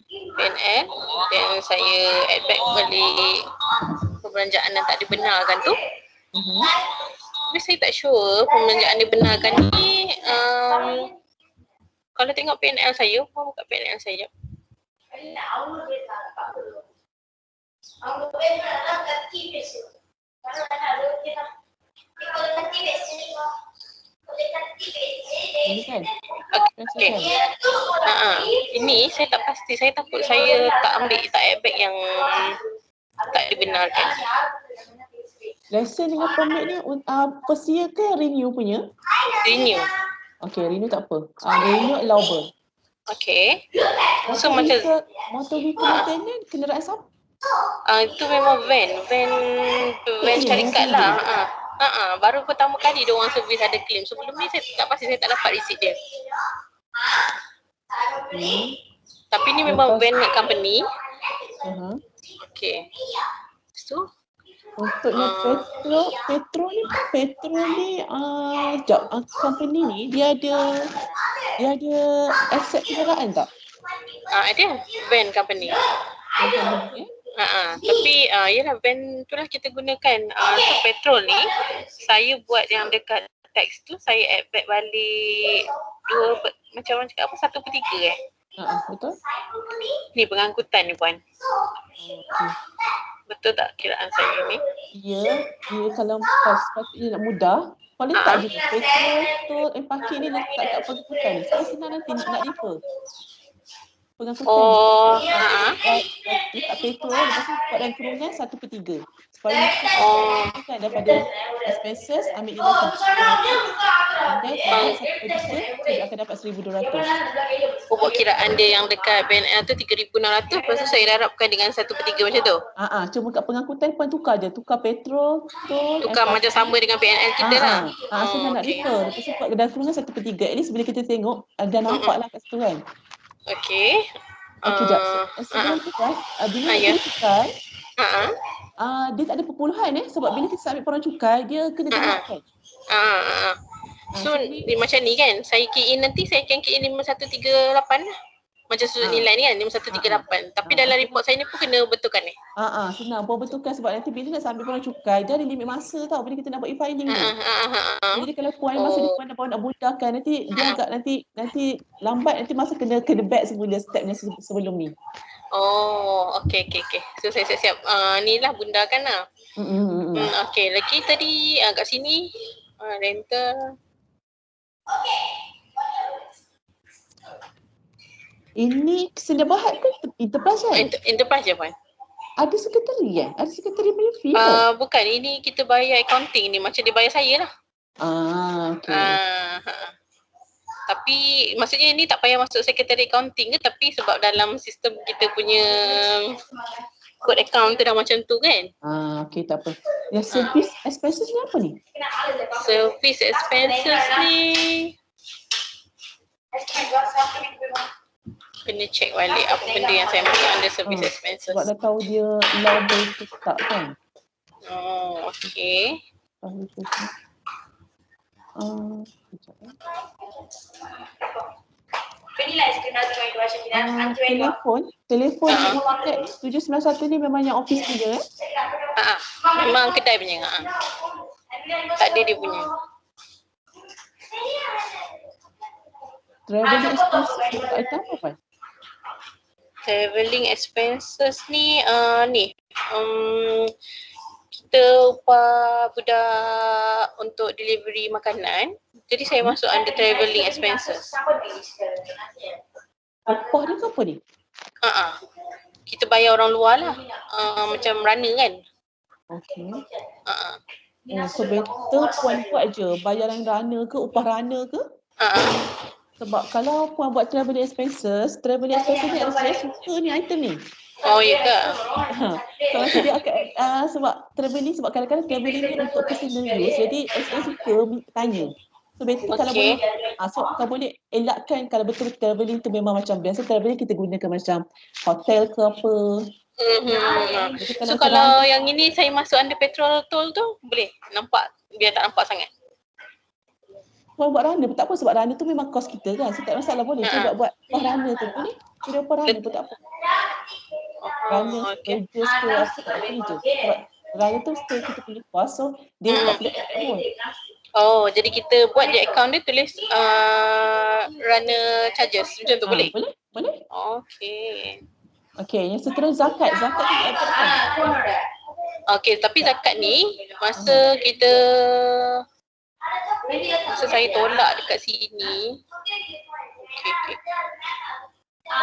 PNL dan saya add back balik perbelanjaan yang tak dibenarkan tu. Tapi saya tak sure perbelanjaan dibenarkan ni kalau tengok PNL saya, buka PNL saya. Ini kan? Okey. Ini saya tak pasti. Saya takut saya tak add back yang tak dibenarkan. Lesen dengan permit ni first year ke renew punya? Renew. Okey, renew tak apa. Renew allowable. Okey. So macam motor vehicle maintenance kenderaan siapa? Itu memang van syarikat lah. Baru pertama kali dia orang servis ada claim. Sebelum ni saya tak pasti, saya tak dapat receipt dia. Tapi ni memang van company. Okey. So untuk petrol ni company ni dia ada aset kenderaan tak? Ada van company. Tapi yalah van tu lah kita gunakan. So petrol ni saya buat yang dekat tax tu saya add back balik macam orang cakap apa 1/3 betul. Ni pengangkutan ni puan. Betul tak kiraan saya ni? Ya, kalau sepatutnya nak mudah, paling tak je petrol, tol, parking ni letak kat pengangkutan ni. Saya senang nanti nak refer. Pengangkutan letak petrol, lepas tu buat dalam kurungan 1/3. Supaya kan daripada expenses, ambil dia dan 1/3, saya akan dapat 1,200. Pokok kiraan dia yang dekat PNL tu 3,600, lepas tu saya darabkan dengan 1/3 macam tu? Cuma kat pengangkutan pun tukar je, tukar petrol, tol. Tukar macam sama dengan PNL kita lah? Senang nak refer, lepas tu buat dalam kurungan 1/3. At least bila kita tengok, dah nampak lah kat situ kan. Okey. Sekejap. Sebelum tu kan, bila kita tukar, dia tak ada perpuluhan sebab bila kita submit peran cukai, dia kena jelaskan. So macam ni kan, saya key in nanti saya akan key in 5138 lah. Macam sudut nilai ni kan 5138. Tapi dalam report saya ni pun kena betulkan ni. Senang pun betulkan sebab nanti bila nak submit peran cukai, dia ada limit masa tau bila kita nak buat e-filing ni. Jadi kalau puan masa depan nak mudahkan, nanti dia agak nanti lambat, nanti masa kena back semula stepnya sebelum ni. Okey. So saya siap-siap ni lah bunda kan lah. Okey, lagi tadi kat sini rental. Ini Sedia Berhad ke Enterprise kan? Enterprise je puan. Ada sekretari kan? Ada sekretari punya fee ke? Bukan, ini kita bayar accounting ni, macam dia bayar saya lah. Okey. Tapi maksudnya ni tak payah masuk sekretari accounting ke, tapi sebab dalam sistem kita punya code account tu dah macam tu kan. Okey, tak apa. Yang service expenses ni apa ni? Service expenses ni kena check balik apa benda yang saya masuk under service expenses. Sebab dah tahu dia allowable ke tak kan? Okey. Telefon 791 ni memang yang office punya memang kedai punya. Tak ada dia punya. Travelling expenses item apa? Travelling expenses ni kita upah budak untuk delivery makanan. Jadi saya masuk under travelling expenses. Upah dia ke apa ni? Kita bayar orang luar lah. Macam runner kan. Okey. So better puan buat je bayaran runner ke, upah runner ke? Sebab kalau puan buat travelling expenses ni ada saya suka ni item ni. Ya ke? Kalau dia akan sebab travelling, sebab kadang-kadang travelling ni untuk personal use, jadi saya suka tanya. So better kalau boleh, so kalau boleh elakkan kalau betul travelling tu memang macam biasa travelling kita gunakan macam hotel ke apa. So kalau yang ini saya masuk under petrol toll tu boleh nampak, biar tak nampak sangat. Puan buat runner tak apa sebab runner tu memang kos kita kan. So tak masalah, boleh cuba buat runner tu boleh. So dia apa runner pun tak apa. Runner, Okay. produce ke apa tak boleh je. Sebab runner tu still kita punya cost, so dia tak perlu add pun. Oh, jadi kita buat je account dia tulis runner charges. Macam tu boleh? Boleh, boleh. Okay. Okay, yang seterusnya zakat. Zakat tu tak add kan? Okay, tapi zakat ni masa kita masa saya tolak dekat sini. Okay.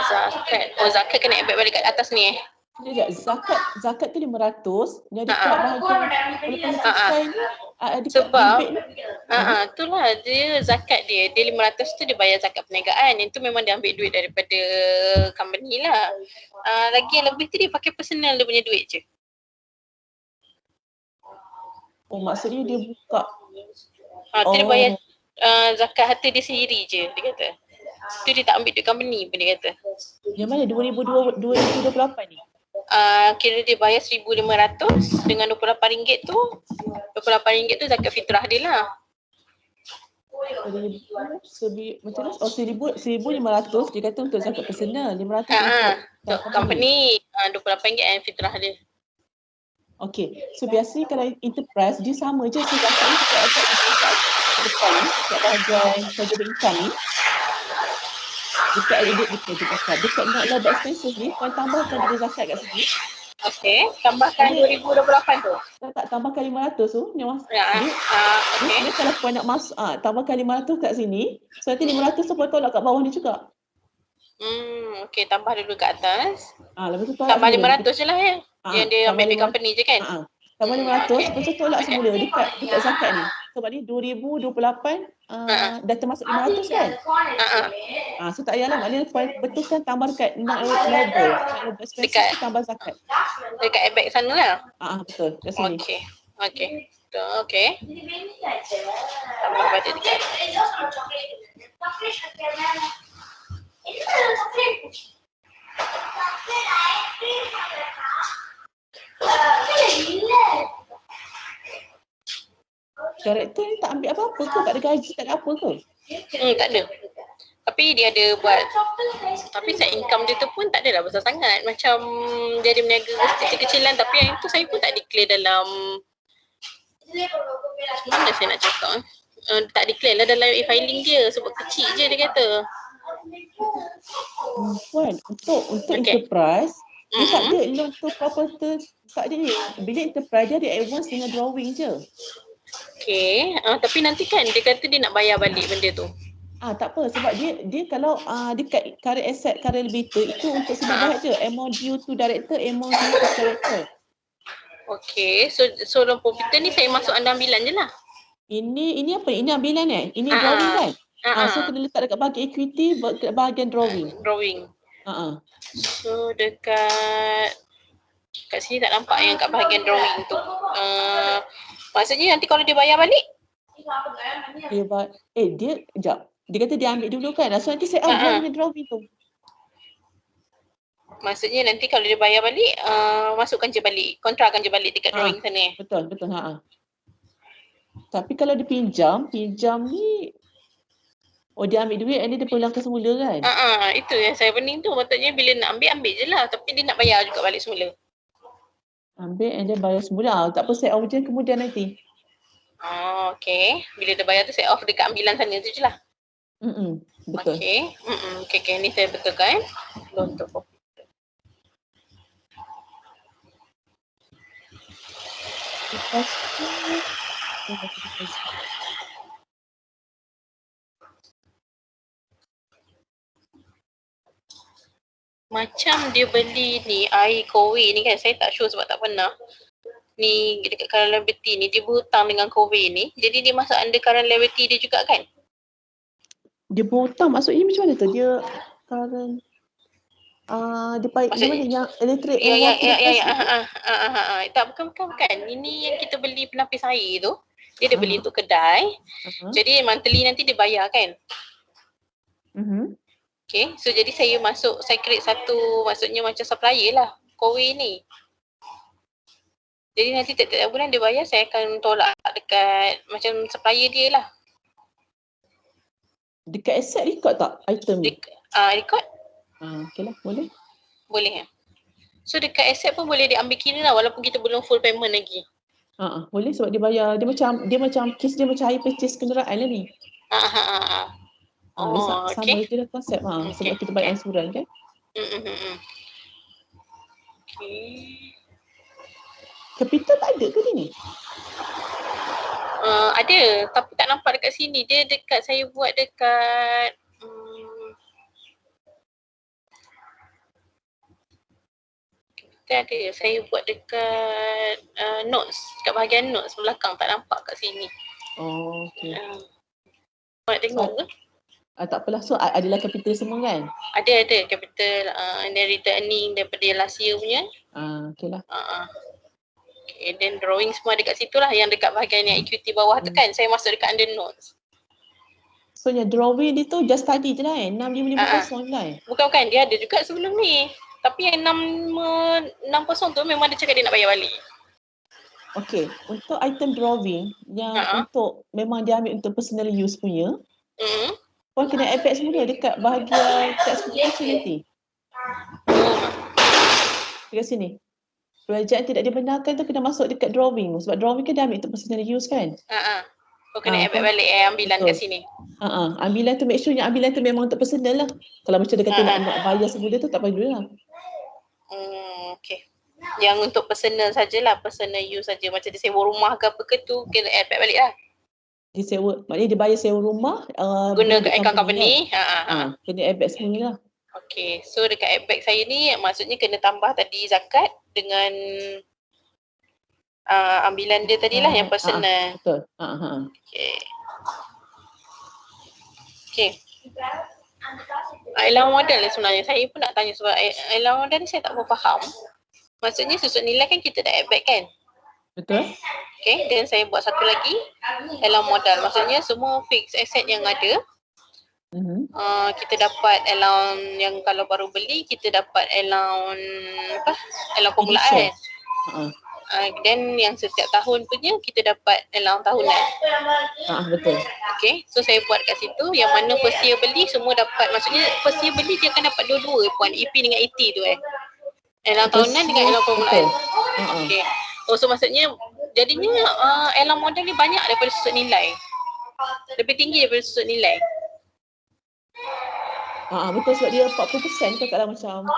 Zakat. Oh, zakat kena add balik kat atas ni Sekejap, zakat tu 500, dia ada kat bahagian walaupun subscribe ni, dekat sebab rebate ni. itulah dia zakat dia 500 tu dia bayar zakat perniagaan. Yang tu memang dia ambil duit daripada company lah. Lagi yang lebih tu dia pakai personal dia punya duit je. Oh, maksudnya dia buka. Tu dia bayar zakat harta dia sendiri je, dia kata. Tu dia tak ambil duit company pun dia kata. Yang mana 2028 ni? Kira dia bayar RM1,500 dengan RM28 tu, RM28 tu zakat fitrah dia lah. Macam mana? Oh, 1,500 dia kata untuk zakat personal, 500 untuk company, RM28 yang fitrah dia. Okay, so biasanya kalau enterprise dia sama je, so zakat ni kita ada depan ni, dekat bahagian chargeable income ni. Dekat not allowed expenses ni, kau tambahkan juga zakat kat sini. Okay, tambahkan 2028 tu. Tak tambahkan 500 tu, dia okay. kalau kau nak masuk, tambahkan 500 kat sini, so nanti 500 tu kau tolak kat bawah ni juga. Okay, tambah dulu kat atas. Lepas tu tambah 500 je lah ya. Yang dia ambil di company je kan? Tambah 500, lepas tu tolak semula dekat zakat ni. Sebab ni 2028 dah termasuk 500 kan? So tak payahlah, maknanya betulkan tambah dekat not allowable expenses tu tambah zakat. Dekat airbag sana lah? Betul, kat sini. Okay. Tambah pada dekat. Director ni tak ambil apa-apa ke? Tak ada gaji, tak ada apa ke? Tak ada. Tapi dia ada buat, tapi side income dia tu pun tak adalah besar sangat. Macam dia ada meniaga kecil-kecilan, tapi yang itu saya pun tak declare dalam, mana saya nak cakap tak declare lah dalam e-filing dia sebab kecil je dia kata. Puan, untuk enterprise, dia tak ada loan to property, tak ada. Bila enterprise dia ada advance dengan drawing je. Okay, tapi nanti kan dia kata dia nak bayar balik benda tu. Tak apa, sebab dia kalau dekat current asset, current liability itu untuk sebahagian je. Amount due to director, amount due to director. Okay, so loan property ni saya masuk anda ambilan je lah. Ini apa? Ini ambilan Ini drawing kan? So kena letak dekat bahagian equity, bahagian drawing. So dekat sini tak nampak yang kat bahagian drawing tu. Maksudnya nanti kalau dia bayar balik? Dia kata dia ambil dulu kan. So nanti saya dia punya drawing tu. Maksudnya nanti kalau dia bayar balik, masukkan je balik, kontrakan je balik dekat drawing sana. Betul. Tapi kalau dia pinjam ni, dia ambil duit and dia pulangkan semula kan? Itu yang saya pening tu. Maksudnya bila nak ambil je lah. Tapi dia nak bayar juga balik semula. Ambil and then bayar semula. Tak apa, set off je kemudian nanti. Okay. Bila dia bayar tu set off dekat ambilan sana tu je lah. Betul. Okay. Ni saya betulkan. Loan to property. Lepas tu, macam dia beli ni air Kowe ni kan, saya tak sure sebab tak pernah. Ni dekat current liability ni dia berhutang dengan Kowe ni, jadi dia masuk under current liability dia juga kan? Dia berhutang maksudnya macam mana tu? Dia current dia baik mana yang elektrik bukan. Ini yang kita beli penapis air tu. Dia ada beli untuk kedai. Jadi monthly nanti dia bayar kan? Okay, so jadi saya create satu, maksudnya macam supplier lah, Kowe ni. Jadi nanti tiap-tiap bulan dia bayar, saya akan tolak dekat macam supplier dia lah. Dekat asset record tak item ni? Record? Okey lah, boleh. Boleh kan? So dekat accept pun boleh diambil kira lah walaupun kita belum full payment lagi. Boleh sebab dia bayar, dia macam kes dia macam hire purchase kenderaan lah ni. Sama je lah konsep sebab kita bayar ansuran kan. Capital tak ada ke dia ni? Ada tapi tak nampak dekat sini. Dia dekat saya buat dekat ada saya buat dekat notes, dekat bahagian notes belakang tak nampak kat sini. Okey. Nak tengok ke? Tak apalah. So adalah capital semua kan? Ada capital dan returning daripada last year punya. Okey lah. Okay, then drawing semua ada kat situ lah yang dekat bahagian yang equity bawah tu kan. Saya masuk dekat under notes. So yang drawing dia tu just tadi je lah 6550 lah Bukan, dia ada juga sebelum ni. Tapi yang 660 tu memang dia cakap dia nak bayar balik. Okey, untuk item drawing yang untuk memang dia ambil untuk personal use punya, korang kena add back semula dekat bahagian tax application nanti. Dekat sini. Perbelanjaan tidak dibenarkan tu kena masuk dekat drawing. Sebab drawing kan dia ambil untuk personal use kan? Kau kena add back balik ambilan kat sini. Ambilan tu make sure yang ambilan tu memang untuk personal lah. Kalau macam dia kata nak bayar semula tu tak perlu lah. Okay. Yang untuk personal sajalah, personal use saja. Macam dia sewa rumah ke apa ke tu kena add back balik lah. Dia sewa, maknanya dia bayar sewa rumah guna account company. Kena add back semula lah. Okay, so dekat add back saya ni maksudnya kena tambah tadi zakat dengan ambilan dia tadilah yang personal. Betul. Okay. Allowance modal ni sebenarnya saya pun nak tanya sebab allowance modal ni saya tak faham. Maksudnya susut nilai kan kita dah add back kan? Betul. Okay, dan saya buat satu lagi allowance modal. Maksudnya semua fixed asset yang ada kita dapat allowance yang kalau baru beli kita dapat allowance permulaan. Dan yang setiap tahun punya kita dapat allowance tahunan. Betul. Okay, so saya buat kat situ yang mana first year beli semua dapat. Maksudnya first year beli dia akan dapat dua-dua puan EP dengan ET tu allowance tahunan dengan allowance permulaan. Okay. So maksudnya jadinya allowance modal ni banyak daripada susut nilai. Lebih tinggi daripada susut nilai. Betul sebab dia 40% kan kalau macam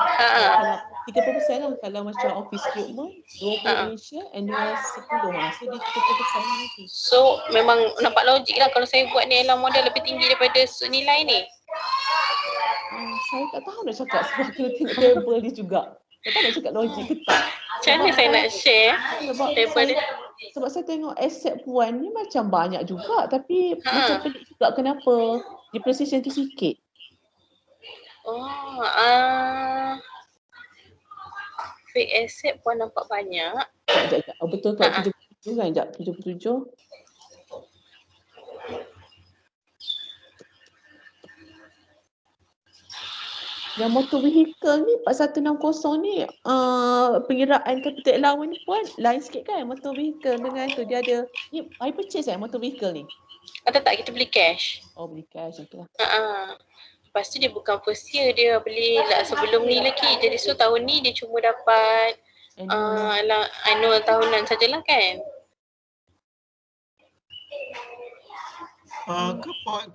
30% lah kalau macam office equipment, 20 initial and 10 so dia 30% nanti. So memang nampak logik lah kalau saya buat ni allowance modal lebih tinggi daripada susut nilai ni. Saya tak tahu nak cakap sebab kena tengok table dia juga. Tak tahu nak cakap logik ke tak. Macam mana saya nak share table dia? Sebab saya tengok asset puan ni macam banyak juga tapi macam pelik juga kenapa depreciation tu sikit. Fixed asset pun nampak banyak. Betul tak 77 kan? 77. Yang motor vehicle ni 4160 ni pengiraan capital allowance ni pun lain sikit kan motor vehicle dengan tu dia ada ni high purchase motor vehicle ni. Atau tak kita beli cash? Beli cash okeylah. Lepas tu dia bukan first year, dia beli sebelum ni lagi. Jadi so tahun ni dia cuma dapat annual tahunan sajalah kan.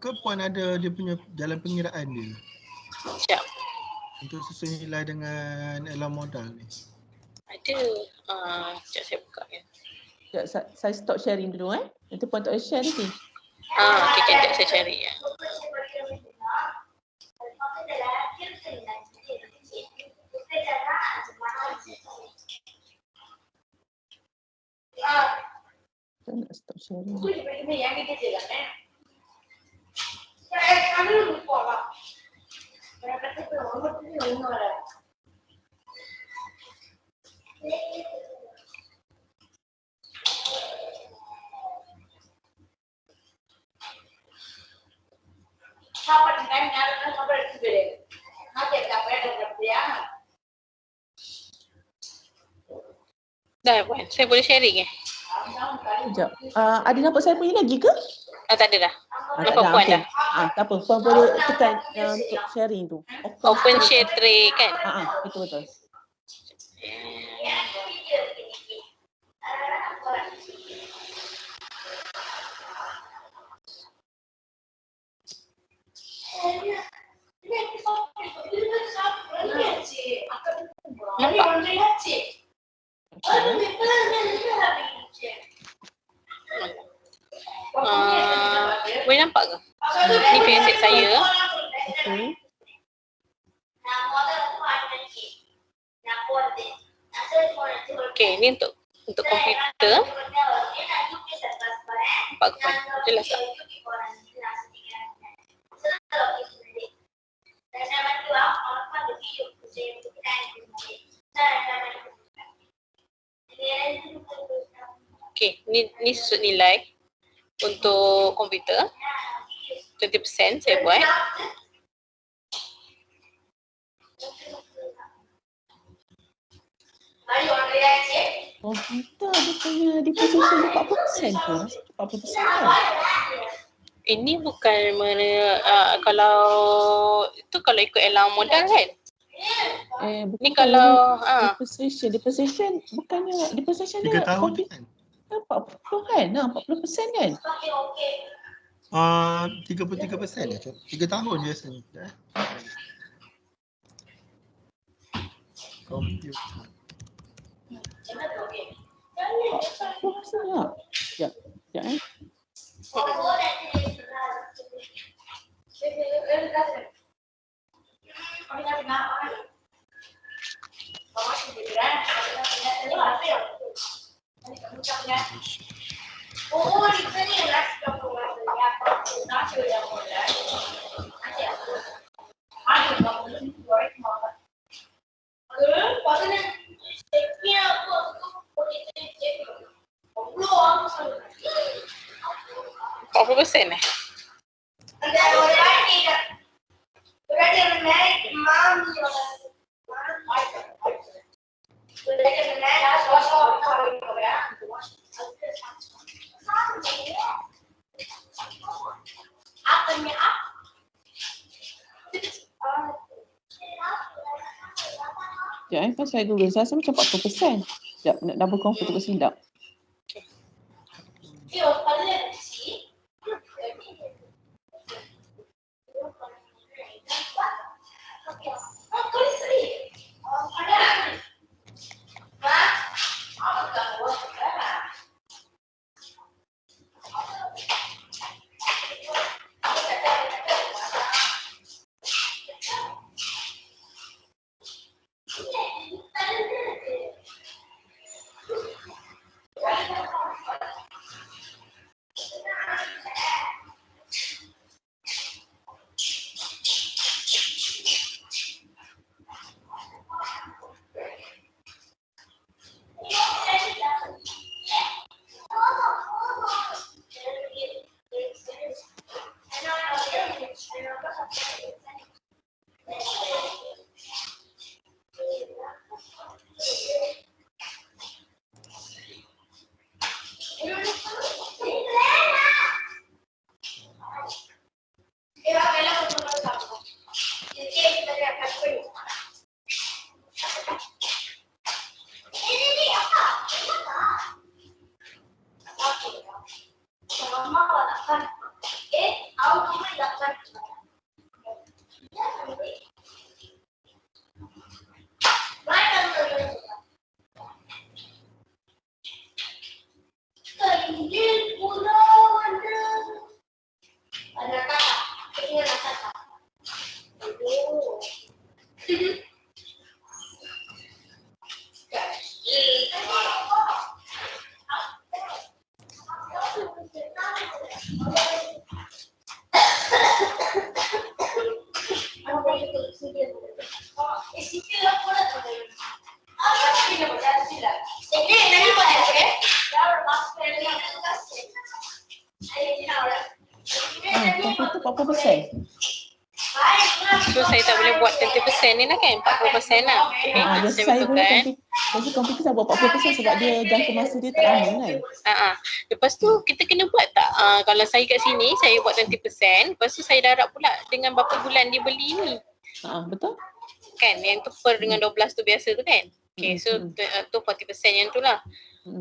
Ke puan ada dia punya jalan pengiraan dia? Siap. Untuk susun nilai dengan allowance modal ni. Ada. Sekejap saya buka kan. Sekejap saya stop sharing dulu Nanti puan tak boleh share nanti. Okay, sekejap saya cari Saya nak stop sharing. Dah puan, saya boleh sharing Sekejap. Ada nampak saya punya lagi ke? Tak ada dah. Nampak puan dah. Tak apa, puan boleh tekan untuk sharing tu. Open share tray kan? Betul. Boleh nampak ke? Ni fanshet saya. Okey. Okey, ni untuk komputer. Nampak ke? Jelas tak? Okey, ni susut nilai untuk komputer. 20% saya buat. Komputer dia punya depreciation 40% ke? 40% kan? Ini bukan kalau itu kalau ikut allowance modal kan? Bukan Ni kalau depreciation bukannya depreciation 3 dia tahun komputer kan? 40 kan? 40% kan? 33% je. 3 tahun biasanya. Komputer. Aku rasa tak. Sekejap %40 Pas saya Google, saya rasa macam 40%. Sekejap, nak double confirm untuk silap. Komputer 40%. So saya tak boleh buat 20% ni lah kan, 40% lah. Biasa saya guna komputer saya buat 40% sebab dia jangka masa dia tak lama kan. Lepas tu kita kena buat tak? Kalau saya kat sini saya buat 20%, lepas tu saya darab pula dengan berapa bulan dia beli ni. Betul? Kan yang tu per dengan 12 tu biasa tu kan. Okay, so tu 40% yang tu lah.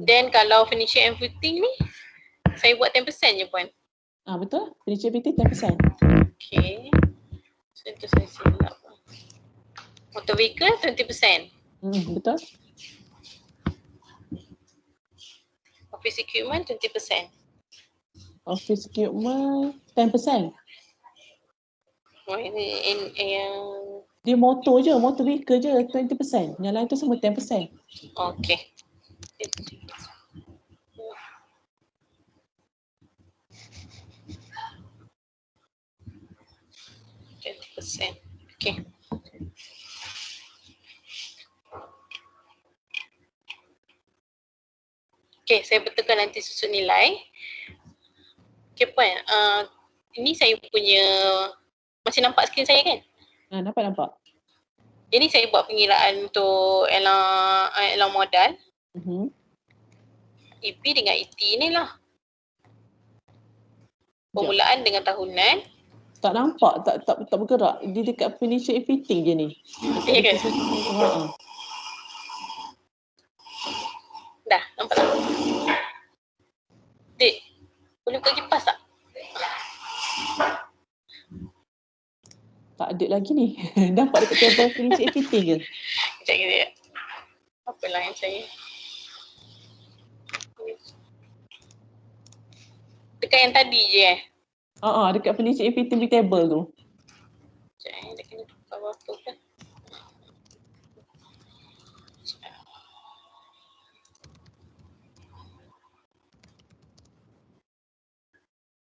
Then kalau furniture and footing ni saya buat 10% je Puan. Betul. Furniture fitting 10%. Okay. So itu saya silap. Motor vehicle 20%. Betul. Office equipment 20%. Office equipment 10%. Oh ini yang Dia motor vehicle je 20%. Yang lain tu semua 10%. okay. 20%. Okay. Okay, saya betulkan nanti susun nilai. Okay Puan, ini saya punya, masih nampak skrin saya kan? Nampak. Ini saya buat pengiraan untuk elang modal. EP dengan ET ni lah. Permulaan dengan tahunan. Tak nampak, tak bergerak. Dia dekat furniture and fitting je ni. Ya ke? Dah, nampak tak? Dek, boleh buka kipas tak? Tak ada lagi ni. Nampak dekat table furniture and fitting je. Sekejap. Apalah yang saya. Dekat yang tadi je Dekat furniture and fitting di table tu. Sekejap dia kena tukar berapa kan?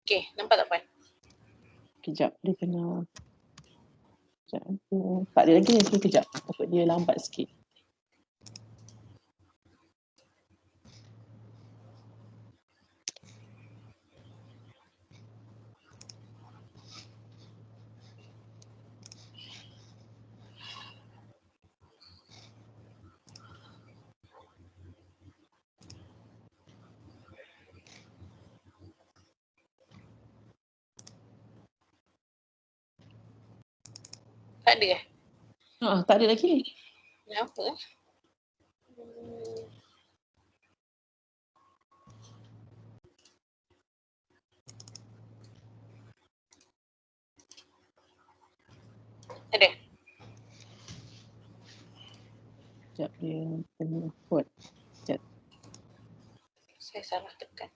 Okay, nampak tak Puan? Kejap, dia kena. Kejap. Tak ada lagi ni, kejap. Takut dia lambat sikit. Tak ada Tak ada lagi ni. Kenapa Ada. Sekejap dia kena kod. Sekejap. Saya salah tekan.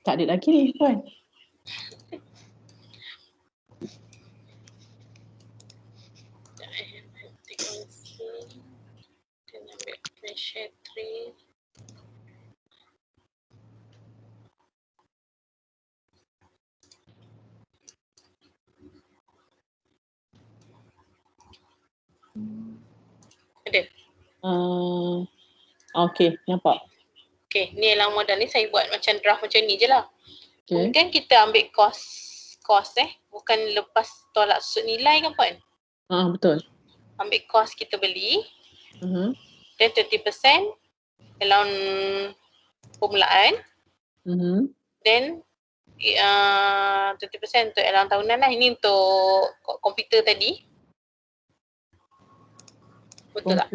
Tak ada lagi ni Puan. Kita ambil share 3. Ada. Okay, nampak. Okay, ni elang modal ni saya buat macam draft macam ni je lah. Okay. Mungkin kita ambil kos bukan lepas tolak susun nilai kan Puan? Betul. Ambil kos kita beli. Then 30% allowance permulaan. Then 30% untuk allowance tahunan lah. Ini untuk komputer tadi. Betul tak?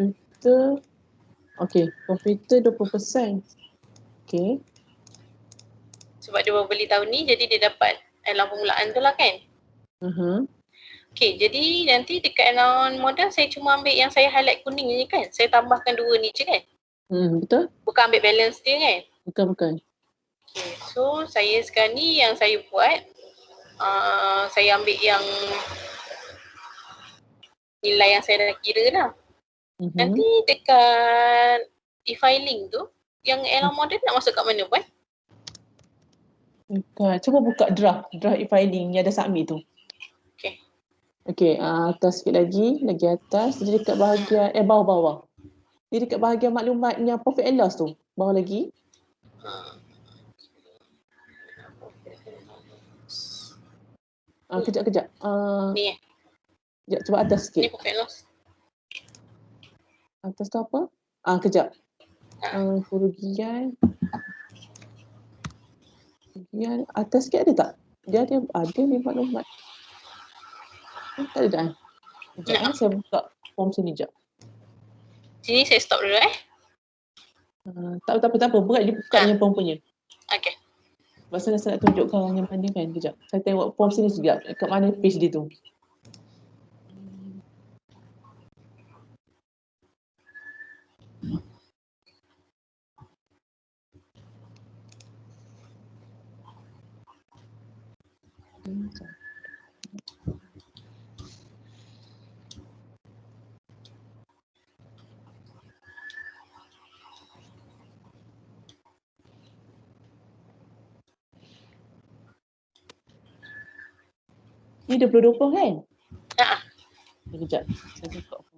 Komputer 20%. Okay. Sebab dia baru beli tahun ni, jadi dia dapat allowance permulaan tu lah kan? Okay, jadi nanti dekat allowance modal saya cuma ambil yang saya highlight kuning ni kan? Saya tambahkan 2 ni je kan? Betul. Bukan ambil balance dia kan? Bukan. Okay, so saya sekarang ni yang saya buat, saya ambil yang nilai yang saya dah kira lah. Nanti dekat e-filing tu, yang allowance modal nak masuk kat mana Puan? Cuba buka draft e-filing yang ada submit tu. Okay, atas sikit lagi atas. Jadi dekat bahagian, bawah. Jadi dekat bahagian maklumat yang profit and loss tu. Bawah lagi. Kejap. Ni Sekejap, cuba atas sikit. Ni profit and loss. Atas tu apa? Kejap. Kerugian. Atas sikit ada tak? dia ada ni maklumat. Tak ada dah. Sekejap saya buka form sini sekejap. Sini saya stop dulu Tak apa. Berat dia buka yang form punya. Okay. Sebab saya nak tunjukkan yang mana kan. Sekejap. Saya tengok form sini sekejap. Kat mana page dia tu. Ni 2020 kan? Sekejap. Saya buka form.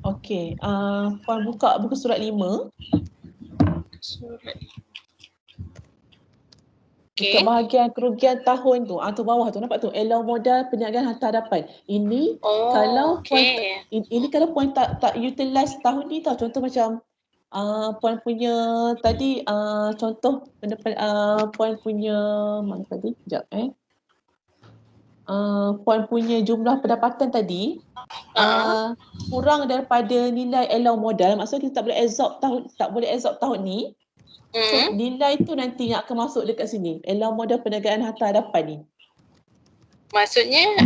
Okey, puan buka buku surat 5. Surat. Dekat bahagian kerugian tahun tu, tu bawah tu nampak tu, allowance modal perniagaan harta hadapan. Ini kalau puan ini kalau puan tak utilize tahun ni tau. Contoh macam puan punya tadi contoh puan punya mana tadi? Sekejap puan punya jumlah pendapatan tadi kurang daripada nilai allowance modal, maksudnya kita tak boleh absorb tahun ni. So nilai tu nanti yang akan masuk dekat sini, allowance modal perniagaan harta hadapan ni. Maksudnya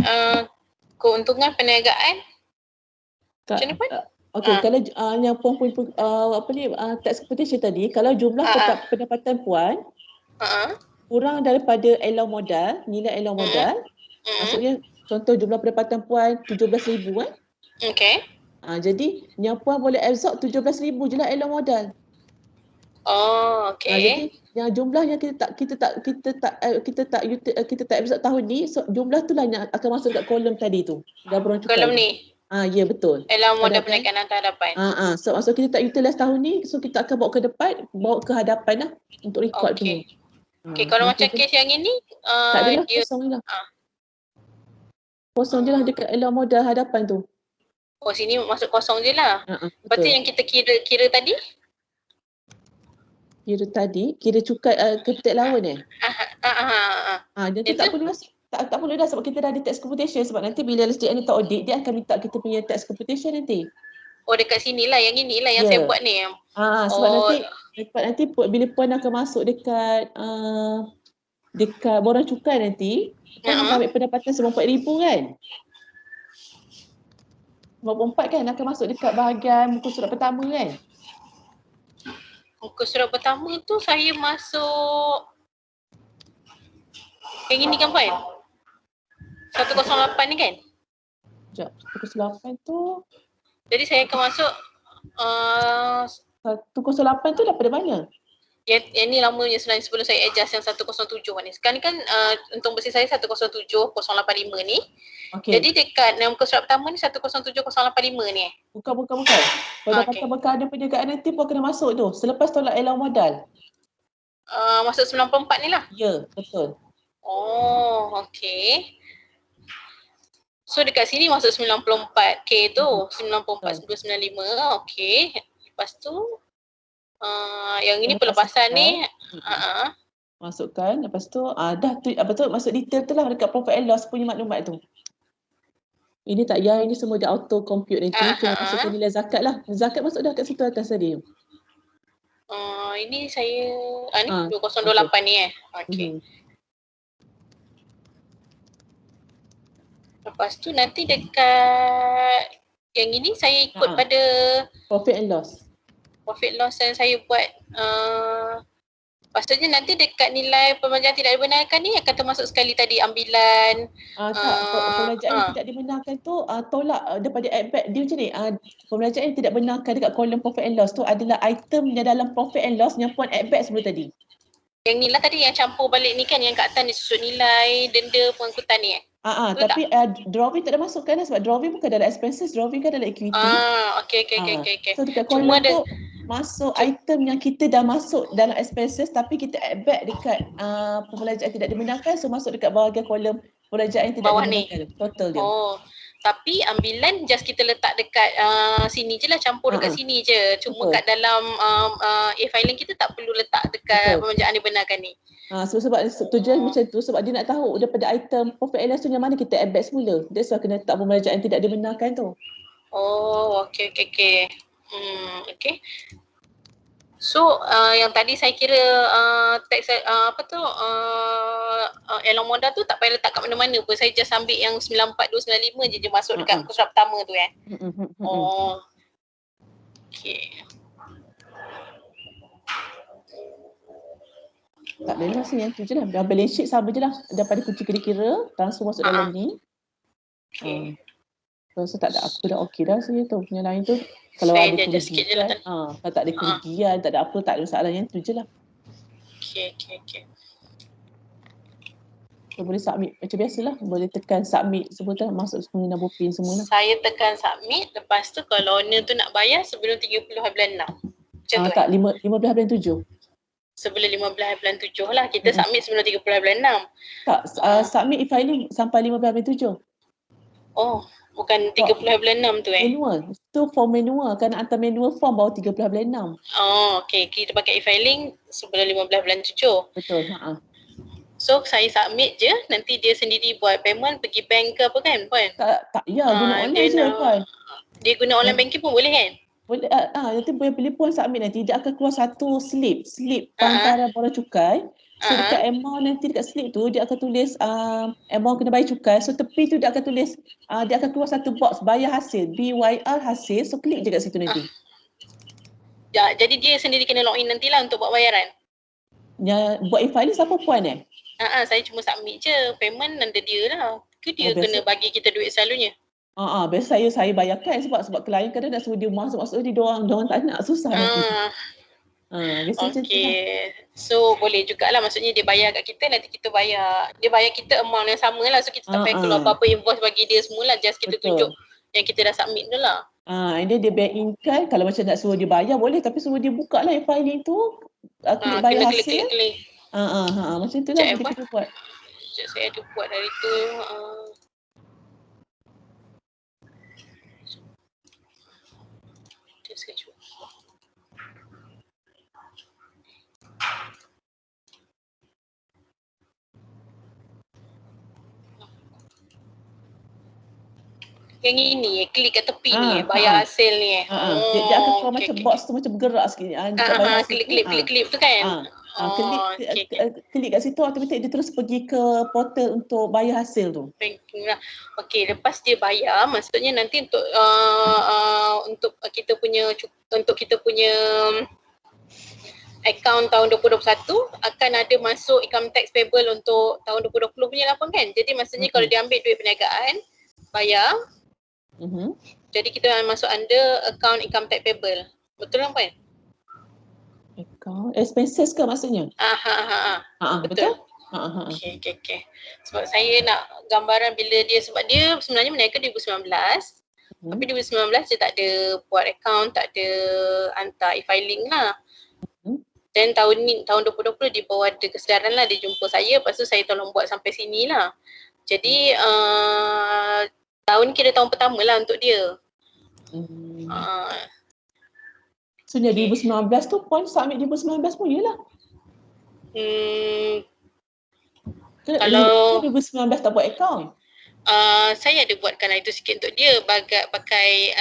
keuntungan perniagaan macam ni pun? Okey, kalau yang puan tax competition tadi, kalau jumlah pendapatan puan kurang daripada allowance modal, nilai allowance modal, maksudnya contoh jumlah pendapatan puan 17,000 kan? Okey. Jadi yang puan boleh absorb 17,000 je lah allowance modal. Oh, okey. Jadi yang jumlah yang kita tak absorb tahun ni, so jumlah tu lah yang akan masuk dekat kolom tadi tu. Dapur cukai. Kolom ni. Ya betul. Allowance modal perniagaan harta hadapan. So maksud kita tak utilize tahun ni, so kita akan bawa ke depan, bawa ke hadapan lah untuk record punya. Okey, kalau macam kes yang ini tak adalah, kosong je lah. Kosong je lah dekat allowance modal hadapan tu. Oh, sini masuk kosong je lah. Lepas tu yang kita kira tadi? Kira cukai capital allowance Jadi tak perlu dah sebab kita dah ada tax computation, sebab nanti bila SDN ni tak audit, dia akan minta kita punya tax computation nanti. Oh, dekat sini lah, yang inilah yang saya buat ni. Sebab nanti bila puan akan masuk dekat borang cukai nanti, puan akan ambil pendapatan RM94,000 kan? 94 kan akan masuk dekat bahagian muka surat pertama kan? Muka surat pertama tu saya masuk yang ini kan puan? 108 ni kan? Sekejap, 108 tu. Jadi saya akan masuk 108 tu daripada mana? Yang ni lamanya sebenarnya sebelum saya adjust yang 107 ni. Sekarang ni kan untung bersih saya 107,085 ni. Okay. Jadi dekat muka surat pertama ni 107,085 ni. Bukan. Pendapatan berkada perniagaan nanti pun kena masuk tu. Selepas tolak allowance modal. Masuk 94 ni lah? Ya, betul. Oh, okey. So dekat sini masuk 94K tu. 94,995. Okey. Lepas tu yang ini pelepasan ni masukkan, lepas tu masuk detail tu lah dekat profit and loss punya maklumat tu. Ini tak payah, ini semua dia auto compute nanti. Cuma masukkan nilai zakat lah. Zakat masuk dah kat situ atas tadi. Ini saya ni 2028 ni okey. Lepas tu nanti dekat yang ini saya ikut pada profit and loss. Profit loss yang saya buat Maksudnya nanti dekat nilai pembelanjaan tidak dibenarkan ni akan termasuk sekali tadi ambilan. Pembelanjaan yang tidak dibenarkan tu tolak daripada add-back dia macam ni. Pembelanjaan yang tidak benarkan dekat kolom profit and loss tu adalah item yang dalam profit and loss yang puan add-back sebelum tadi. Yang ni lah tadi yang campur balik ni kan, yang kat atas ni susut nilai, denda, pengangkutan ni Tapi drawing tak ada masuk kan sebab drawing bukan dalam expenses, drawing kan dalam equity. Okay. So dekat kolom tu masuk item yang kita dah masuk dalam expenses tapi kita add back dekat pembelanjaan tidak dibenarkan, so masuk dekat bahagian kolom pembelanjaan yang tidak dibenarkan. Total dia. Tapi ambilan just kita letak dekat sini je lah, campur dekat sini je. Cuma kat dalam e-filing kita tak perlu letak dekat pembelanjaan dibenarkan ni. Sebab tujuan macam tu sebab dia nak tahu daripada item profit and loss tu yang mana kita add back semula. That's why kena letak pembelanjaan tidak dibenarkan tu. Okay. Okay. So yang tadi saya kira teks elong modal tu tak payah letak kat mana-mana pun. Saya just ambil yang 94295 je masuk dekat muka surat pertama tu kan. Okay. Tak adalah sini yang tu je lah. Balance sheet sama je lah. Daripada kunci kira-kira, transfer masuk dalam ni. Okay. So tak ada, aku dah okey dah sini tu. Yang lain tu kalau saya ada kerugian, kalau tak ada kerugian, tak ada apa, tak ada masalah, yang tu je lah. Okay. So boleh submit macam biasalah, boleh tekan submit semua tu, masuk semua nombor PIN semua lah. Saya tekan submit, lepas tu kalau owner tu nak bayar sebelum 30 bulan 6. Macam tu tak, 15 bulan 7. Sebelum 15 bulan 7 lah, kita submit sebelum 30 bulan 6. Tak, submit e-filing sampai 15 bulan 7. Bukan 30 bulan 6 tu Manual. Tu form manual. Kan hantar manual form baru 30 bulan 6. Okay. Kita pakai e-filing sebelum 15 bulan 7. Betul. So saya submit je, nanti dia sendiri buat payment, pergi bank ke apa kan puan? Tak guna online je puan. Dia guna online banking pun boleh kan? Boleh. Nanti bila puan submit nanti dia akan keluar satu slip penghantaran borang cukai. So dekat amount nanti dekat slip tu dia akan tulis amount kena bayar cukai. So tepi tu dia akan tulis dia akan keluar satu box bayar hasil, BYR hasil. So klik je kat situ nanti. Jadi dia sendiri kena login nantilah untuk buat bayaran. Ya, buat e-filing siapa puan saya cuma submit je, payment ada dia lah. Ke dia kena bagi kita duit selalunya? Biasa saya bayarkan sebab klien kadang nak suruh dia masuk dia diorang tak nak, susah nanti. Okay. So boleh jugalah, maksudnya dia bayar kat kita, nanti kita bayar. Dia bayar kita amount yang sama lah. So kita tak payah keluar apa-apa invoice bagi dia semula. Just kita tunjuk yang kita dah submit tu lah. And then dia bank in kan, kalau macam nak suruh dia bayar boleh, tapi suruh dia buka lah e-filing tu. Klik bayar hasil. Klik. Macam tu lah kita buat. Saya ada buat dari tu. Yang ini klik kat tepi ni bayar hasil ni dia akan keluar macam box tu macam bergerak sikit klik tu kan. Klik kat situ automatik dia terus pergi ke portal untuk bayar hasil tu. Banking lah. Okey, lepas dia bayar maksudnya nanti untuk kita punya account tahun 2021 akan ada masuk income tax payable untuk tahun 2020 punya lah kan. Jadi maksudnya kalau dia ambil duit perniagaan bayar, jadi kita masuk under account income tax payable. Betul kan puan? Account expenses ke maksudnya? Betul. Okay. Sebab saya nak gambaran bila dia, sebab dia sebenarnya menaikkan 2019. Tapi 2019 dia tak ada buat account, tak ada hantar e-filing lah. Dan tahun ni, tahun 2020 dia baru ada kesedaran lah, dia jumpa saya, lepas tu saya tolong buat sampai sini lah. Jadi tahun kira tahun pertama lah untuk dia. So 2019 tu puan submit 2019 pun je lah. Kalau 2019 tak buat account. Saya ada buatkan itu sikit untuk dia, pakai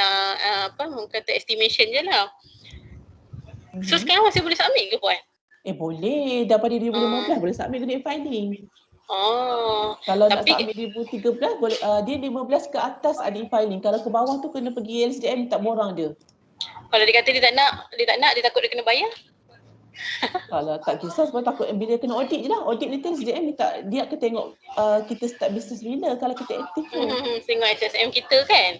orang kata estimation je lah. So sekarang masih boleh submit ke puan? Boleh, daripada 2015 boleh submit duit filing. Kalau nak submit 2013 boleh, dia 15 ke atas ada e-filing. Kalau ke bawah tu kena pergi LSDM minta borang dia. Kalau dia kata dia tak nak, dia takut dia kena bayar? Kalau tak kisah sebab takut bila kena audit je lah. Audit nanti SDM dia akan tengok kita start bisnes bila kalau kita aktif tu. Tengok HSM kita kan.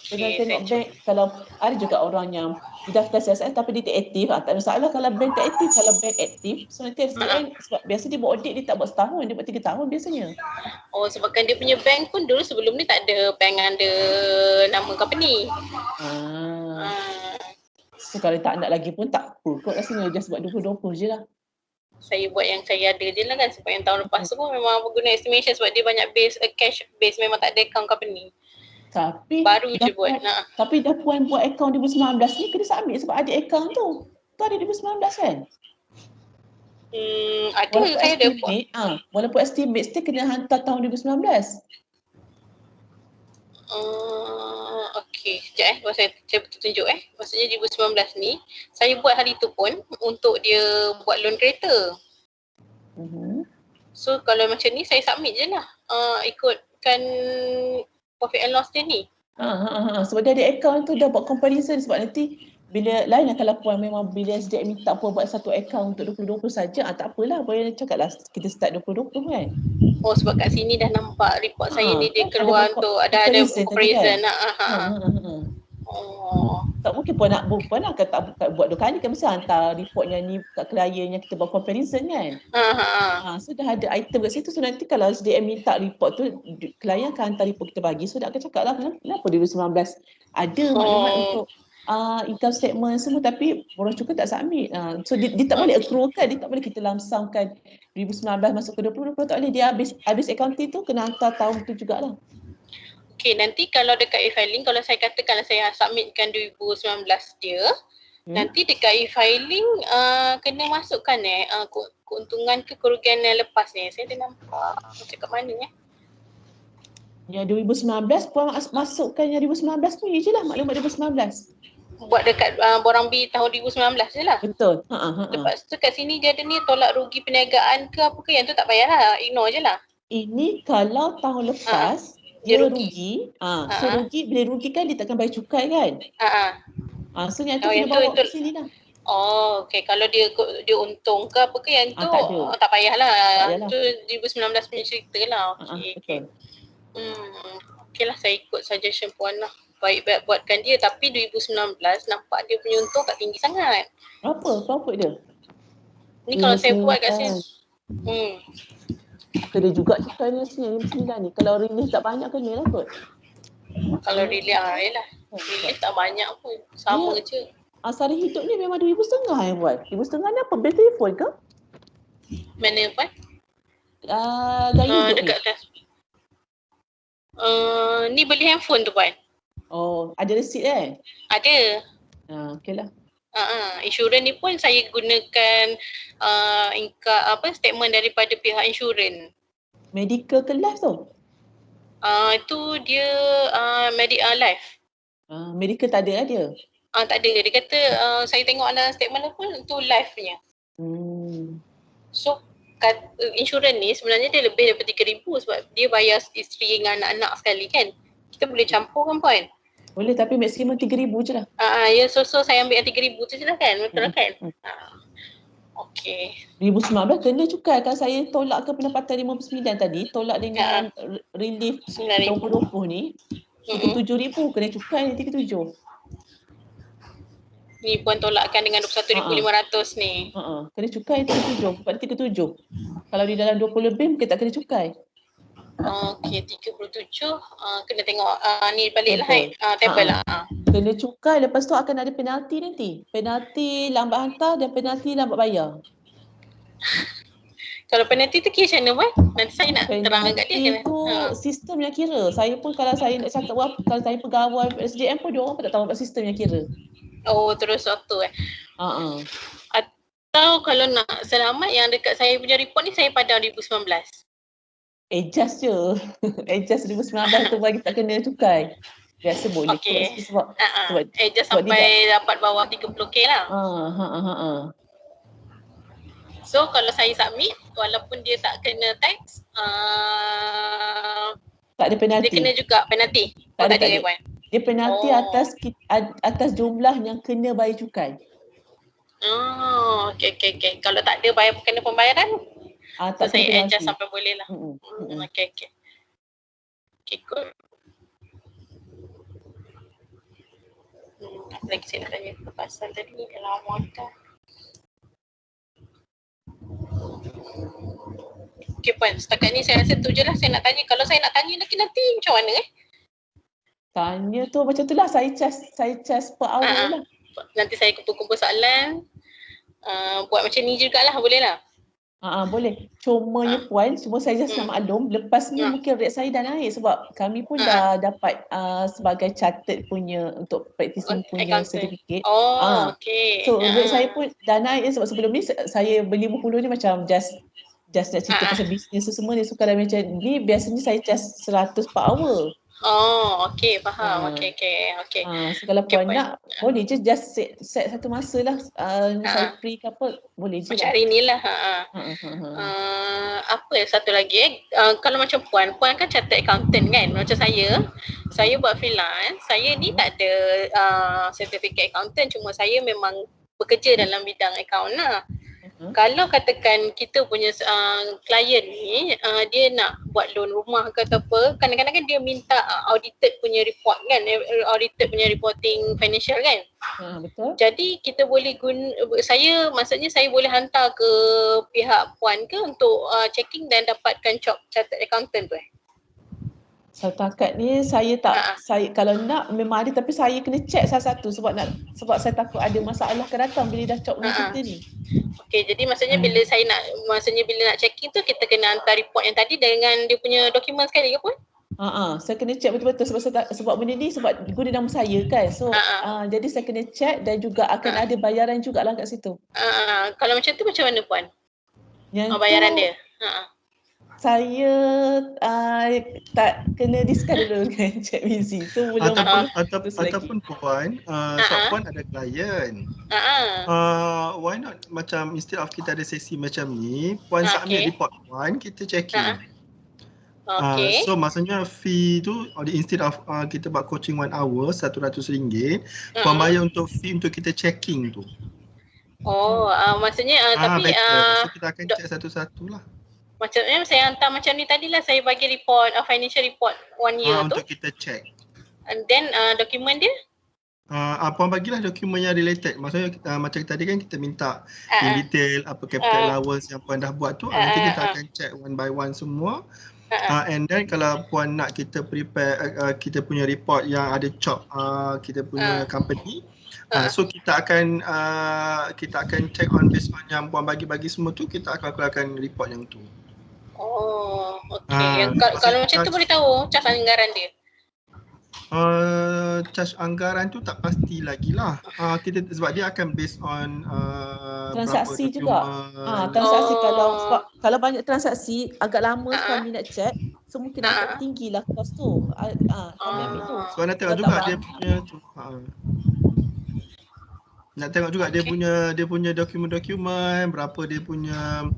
Dengan Dengan tengok saya bank, kalau ada juga orang yang didaftar CSS tapi dia tak aktif, tak ada masalah kalau bank tak aktif. Kalau bank aktif, so nanti SDM sebab biasa dia buat audit, dia tak buat setahun, dia buat 3 tahun biasanya. Sebabkan dia punya bank pun dulu sebelum ni tak ada bank ada nama company. So kalau tak nak lagi pun tak apa kot rasanya, just buat 20-20 je lah. Saya buat yang saya ada je lah kan, sebab yang tahun lepas tu pun memang guna estimation sebab dia banyak base, cash base, memang tak ada account company. Tapi baru je buat. Tapi dah puan buat akaun 2019 ni kena submit sebab ada akaun tu. Tu ada 2019 kan? Ada, saya ada buat. Walaupun estimate still kena hantar tahun 2019. Okey, sekejap saya tunjuk Maksudnya 2019 ni saya buat hari tu pun untuk dia buat loan kereta. So kalau macam ni saya submit je lah, ikutkan profit and loss dia ni. Sebab dia ada akaun tu dah buat comparison, sebab nanti bila lain lah kalau puan memang bila SDM minta puan buat satu akaun untuk 2020 saja, tak apalah, boleh cakap lah kita start 2020 kan. Sebab kat sini dah nampak report saya ni dia keluar untuk ada comparison. Tak mungkin puan nak tak buat 2 kali kan, mesti hantar reportnya ni kat klien yang kita buat comparison kan. So dah ada item kat situ, so nanti kalau SDM minta report tu, klien akan hantar report kita bagi, so dia akan cakap lah kenapa 2019 ada maklumat untuk income statement semua tapi orang cukai tak submit. So dia tak boleh accrue kan, dia tak boleh kita lamsamkan 2019 masuk ke 2020, tak boleh, dia habis accounting tu kena hantar tahun tu jugalah. Okey, nanti kalau dekat e-filing, kalau saya katakanlah saya submitkan 2019 dia, nanti dekat e-filing kena masukkan keuntungan ke kerugian yang lepas ni. Saya dah nampak macam kat mana Yang 2019 puan masukkan yang 2019 tu je lah, maklumat 2019. Buat dekat borang B tahun 2019 je lah. Betul. Lepas tu kat sini dia ada ni tolak rugi perniagaan ke apa ke, yang tu tak payahlah, ignore je lah. Ini kalau tahun lepas dia rugi. So rugi, bila rugi kan dia takkan bayar cukai kan. So yang tu kena bawa ke sini lah. Okey, kalau dia untung ke apa ke yang tu tak payahlah. Tu 2019 punya cerita lah. Okey. Okey lah, saya ikut suggestion puan lah. Baik buatkan dia, tapi 2019 nampak dia punya untung tak tinggi sangat. Berapa profit dia? Ni kalau saya buat kat sini. Kena juga cukai ni 9 ni. Kalau release tak banyak kena lah kot. Kalau release yelah. Release tak banyak pun. Sama je. Sari hidup ni memang 2,500 yang buat. 2,500 ni apa? Beli telefon ke? Mana puan? Gaya hidup dekat ni. Ni beli handphone tu puan. Ada resit Ada. Okey lah. Insurans ni pun saya gunakan statement daripada pihak insurans. Medical ke life tu? Itu dia life. Medical tak ada dia? Tak ada. Dia kata saya tengok dalam statement pun tu life punya. So insurans ni sebenarnya dia lebih daripada 3,000 sebab dia bayar isteri dengan anak-anak sekali kan. Kita boleh campur kan puan? Boleh, tapi maksimum 3,000 je lah. So saya ambil yang 3,000 tu je lah kan? Betul lah kan? Okey. 2019 kena cukai. Kalau saya tolak ke pendapatan 59 tadi, tolak dengan relief 2020 ni, 37,000 kena cukai ni 37. Ni puan tolakkan dengan 21,500 ni. Kena cukai 37, pada 37. Kalau di dalam 20 lebih mungkin tak kena cukai. Okey, 37 kena tengok ni balik lah table lah. Kena cukai, lepas tu akan ada penalti nanti. Penalti lambat hantar dan penalti lambat bayar. Kalau penalti tu kira macam mana puan? Nanti saya nak terangkan kat dia. Penalti tu sistem yang kira. Saya pun kalau saya nak cakap kalau saya pegawai SDM pun dia orang pun tak tahu apa sistem yang kira. Terus waktu Atau kalau nak selamat yang dekat saya punya report ni saya padam 2019. Adjust je. Adjust 2019 tu bagi tak kena cukai. Biasa boleh. Okey. Sebab adjust sampai dapat bawah 30k lah. So kalau saya submit walaupun dia tak kena tax, tak ada penalti. Dia kena juga penalti. Tak ada kan? Dia penalti atas jumlah yang kena bayar cukai. Oh, okey. Kalau tak ada kena pembayaran, so Tak saya kena adjust penalti. sampai boleh lah. Okey. Okay, good. Apa lagi saya nak tanya pasal tadi dalam modal. Okay Puan, setakat ni saya rasa tu je lah saya nak tanya. Kalau saya nak tanya lagi nanti macam mana Tanya tu macam tu lah, saya charge per hour lah. Nanti saya kumpul-kumpul soalan. Buat macam ni jugalah, boleh lah. Boleh. Cumanya Puan, cuma saya just nak maklum, lepas ni mungkin rate saya dah naik sebab kami pun dah dapat sebagai chartered punya untuk practicing punya certificate. Okay. So rate saya pun dah naik sebab sebelum ni saya beli 50 ni macam just nak cerita pasal bisnes semua ni. So kalau macam ni biasanya saya charge 100 per hour. Okay, faham. Okay. So kalau Puan nak, boleh je just set satu masa lah. Saya free ke apa, boleh je macam lah. hari ni lah. Apa satu lagi kalau macam Puan kan chartered accountant kan. Macam saya buat freelance. Saya ni tak ada certificate accountant, cuma saya memang bekerja dalam bidang account lah. Kalau katakan kita punya klien ni dia nak buat loan rumah ke atau apa, kadang-kadang kan dia minta audited punya report kan, audited punya reporting financial kan. Betul. Jadi kita boleh maksudnya saya boleh hantar ke pihak Puan ke untuk checking dan dapatkan job chartered accountant tu Setakat ni saya tak, saya kalau nak memang ada, tapi saya kena check satu-satu sebab saya takut ada masalah akan datang bila dah cop dengan kita ni. Okey, jadi maksudnya bila nak checking tu kita kena hantar report yang tadi dengan dia punya dokumen sekali ke Puan? Saya kena check betul-betul sebab benda ni sebab guna nama saya kan. So jadi saya kena check dan juga akan ada bayaran jugalah kat situ. Kalau macam tu macam mana Puan? Yang bayaran dia. Saya tak kena discuss dulu dengan Cik Mizi. So belum ataupun Puan, sebab Puan ada klien. Why not macam instead of kita ada sesi macam ni, Puan submit report Puan, kita checking. So maksudnya fee tu instead of kita buat coaching 1 hour RM100, Puan bayar untuk fee untuk kita checking tu. Maksudnya tapi so kita akan check satu-satu lah. Macamnya saya hantar macam ni tadilah, saya bagi report financial report 1 year tu untuk kita check. And then dokumen dia Puan bagilah dokumen yang related. Maksudnya macam tadi kan kita minta in detail apa capital allowance yang Puan dah buat tu. Nanti kita akan check one by one semua. And then kalau Puan nak kita prepare kita punya report yang ada chop kita punya company, so kita akan check on based on yang Puan bagi semua tu, kita akan keluarkan report yang tu. Kalau macam tu boleh tahu cas anggaran dia? Charge anggaran tu tak pasti lagi lah. Kita sebab dia akan based on transaksi juga. Transaksi kalau banyak transaksi agak lama kami nak check, so mungkin agak tinggi lah kos tu. Kami ambil tu. So nak tengok juga dia punya tu. Nak tengok juga dia punya dokumen-dokumen, berapa dia punya